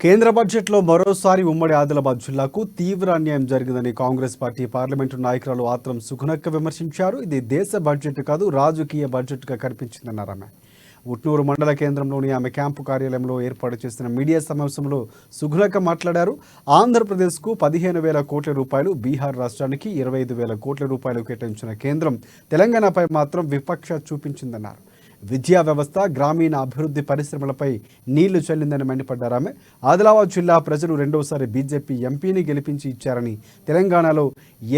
కేంద్ర బడ్జెట్లో మరోసారి ఉమ్మడి ఆదిలాబాద్ జిల్లాకు తీవ్ర అన్యాయం జరిగిందని కాంగ్రెస్ పార్టీ పార్లమెంటు నాయకురాలు ఆత్రం సుగుణక్క విమర్శించారు. ఇది దేశ బడ్జెట్ కాదు, రాజకీయ బడ్జెట్గా కనిపించిందన్నారు ఆమె. ఉట్నూరు మండల కేంద్రంలోని ఆమె క్యాంపు కార్యాలయంలో ఏర్పాటు చేసిన మీడియా సమావేశంలో సుగుణక్క మాట్లాడారు. ఆంధ్రప్రదేశ్కు 15,000 కోట్ల రూపాయలు, బీహార్ రాష్ట్రానికి 25,000 కోట్ల రూపాయలు కేటాయించిన కేంద్రం తెలంగాణపై మాత్రం వివక్ష చూపించిందన్నారు. విద్యా వ్యవస్థ, గ్రామీణ అభివృద్ధి, పరిశ్రమలపై నీళ్లు చల్లిందని మండిపడ్డారు ఆమె. ఆదిలాబాద్ జిల్లా ప్రజలు రెండోసారి బీజేపీ ఎంపీని గెలిపించి ఇచ్చారని, తెలంగాణలో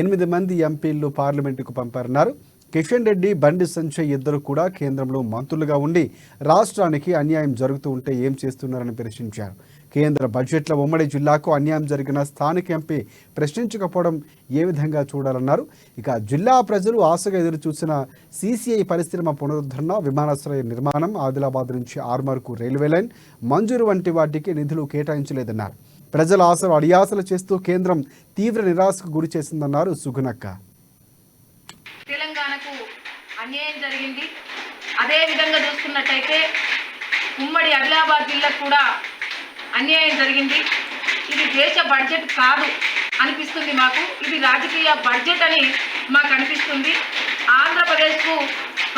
8 మంది ఎంపీలు పార్లమెంటుకు పంపారన్నారు. కిషన్ రెడ్డి, బండి సంజయ్ ఇద్దరు కూడా కేంద్రంలో మంత్రులుగా ఉండి రాష్ట్రానికి అన్యాయం జరుగుతూ ఉంటే ఏం చేస్తున్నారని ప్రశ్నించారు. కేంద్ర బడ్జెట్లో ఉమ్మడి జిల్లాకు అన్యాయం జరిగిన స్థానిక ఎంపీ ప్రశ్నించకపోవడం ఏ విధంగా చూడాలన్నారు. ఇక జిల్లా ప్రజలు ఆశగా ఎదురు చూసిన సీసీఐ పరిశ్రమ పునరుద్ధరణ, విమానాశ్రయ నిర్మాణం, ఆదిలాబాద్ నుంచి ఆర్మర్కు రైల్వే లైన్ మంజూరు వంటి వాటికి నిధులు కేటాయించలేదన్నారు. ప్రజల ఆశలు అడియాసలు చేస్తూ కేంద్రం తీవ్ర నిరాశకు గురి చేసిందన్నారు సుగుణక్క. తెలంగాణకు అన్యాయం జరిగింది. అదే విధంగా చూసుకున్నట్టయితే ఉమ్మడి ఆదిలాబాద్ జిల్లాకు కూడా అన్యాయం జరిగింది. ఇది దేశ బడ్జెట్ కాదు అనిపిస్తుంది మాకు, ఇది రాజకీయ బడ్జెట్ అని మాకు అనిపిస్తుంది. ఆంధ్రప్రదేశ్కు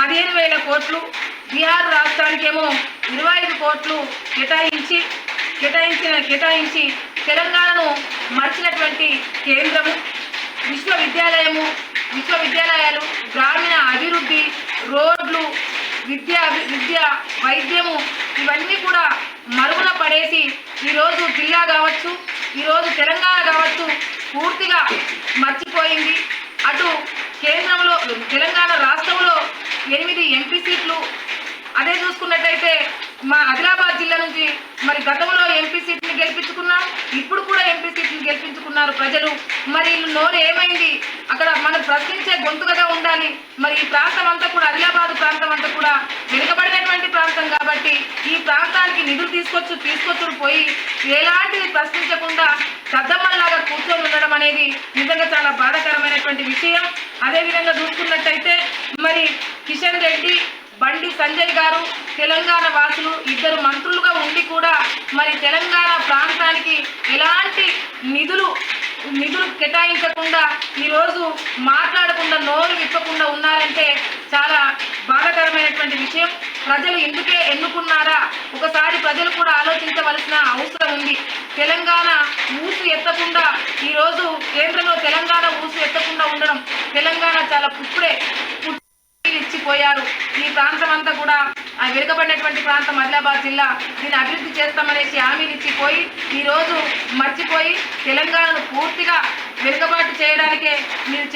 15,000 కోట్లు, బీహార్ రాష్ట్రానికేమో 25 కోట్లు కేటాయించి తెలంగాణను మర్చినటువంటి కేంద్రము, విశ్వవిద్యాలయాలు, గ్రామీణ అభివృద్ధి, రోడ్లు, విద్య, వైద్యము ఇవన్నీ కూడా మరుగున పడేసి ఈరోజు జిల్లా కావచ్చు, ఈరోజు తెలంగాణ కావచ్చు పూర్తిగా మర్చిపోయింది. అటు కేంద్రంలో, తెలంగాణ రాష్ట్రంలో 8 ఎంపీ సీట్లు. అదే చూసుకున్నట్టయితే మా ఆదిలాబాద్ జిల్లా నుంచి మరి గతంలో ఎంపీ సీట్ని గెలిపించుకున్నాం, ఇప్పుడు కూడా ఎంపీ సీట్ని గెలిపించుకున్నారు ప్రజలు. మరి వీళ్ళు నోరు ఏమైంది? అక్కడ మనం ప్రశ్నించే గొంతుగా ఉండాలి. మరి ఈ ప్రాంతం అంతా కూడా, ఆదిలాబాద్ ప్రాంతం అంతా కూడా వెనుకబడినటువంటి ప్రాంతం కాబట్టి ఈ ప్రాంతానికి నిధులు తీసుకొచ్చుడు పోయి ఎలాంటిది ప్రశ్నించకుండా సద్దమ్మల్లాగా కూర్చొని ఉండడం అనేది నిజంగా చాలా బాధాకరమైనటువంటి విషయం. అదేవిధంగా చూసుకున్నట్టయితే మరి కిషన్ రెడ్డి, బండి సంజయ్ గారు తెలంగాణ వాసులు, ఇద్దరు మంత్రులుగా ఉండి కూడా మరి తెలంగాణ ప్రాంతానికి ఎలాంటి నిధులు కేటాయించకుండా ఈరోజు మాట్లాడకుండా, నోరు విప్పకుండా ఉన్నారంటే చాలా బాధాకరమైనటువంటి విషయం. ప్రజలు ఎందుకే ఎన్నుకున్నారా ఒకసారి ప్రజలు కూడా ఆలోచించవలసిన అవసరం ఉంది. తెలంగాణ ఊసు ఎత్తకుండా, ఈరోజు కేంద్రంలో తెలంగాణ ఊసు ఎత్తకుండా ఉండడం, తెలంగాణ చాలా ఇచ్చిపోయారు. ఈ ప్రాంతం అంతా కూడా వెనుకబడినటువంటి ప్రాంతం ఆదిలాబాద్ జిల్లా, దీన్ని అభివృద్ధి చేస్తామనేసి హామీలు ఇచ్చిపోయి ఈరోజు మర్చిపోయి తెలంగాణను పూర్తిగా వెనుకబాటు చేయడానికే మీరు